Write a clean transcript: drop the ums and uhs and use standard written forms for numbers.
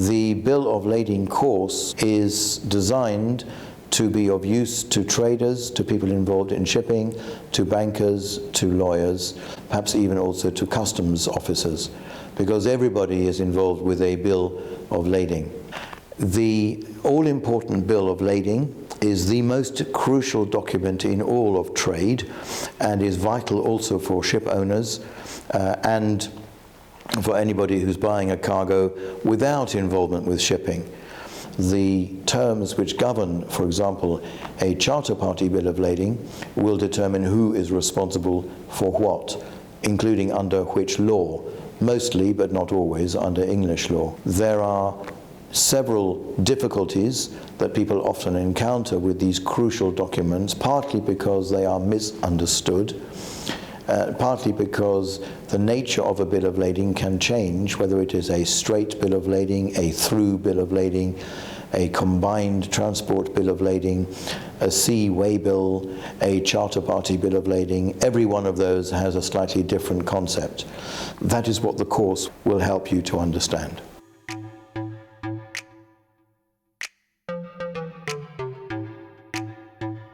The Bill of Lading course is designed to be of use to traders, to people involved in shipping, to bankers, to lawyers, perhaps even also to customs officers, because everybody is involved with a Bill of Lading. The all-important Bill of Lading is the most crucial document in all of trade and is vital also for ship owners and for anybody who's buying a cargo without involvement with shipping. The terms which govern, for example, a charter party bill of lading will determine who is responsible for what, including under which law, mostly but not always under English law. There are several difficulties that people often encounter with these crucial documents, partly because they are misunderstood, partly because the nature of a bill of lading can change, whether it is a straight bill of lading, a through bill of lading, a combined transport bill of lading, a sea way bill, a charter party bill of lading. Every one of those has a slightly different concept. That is what the course will help you to understand.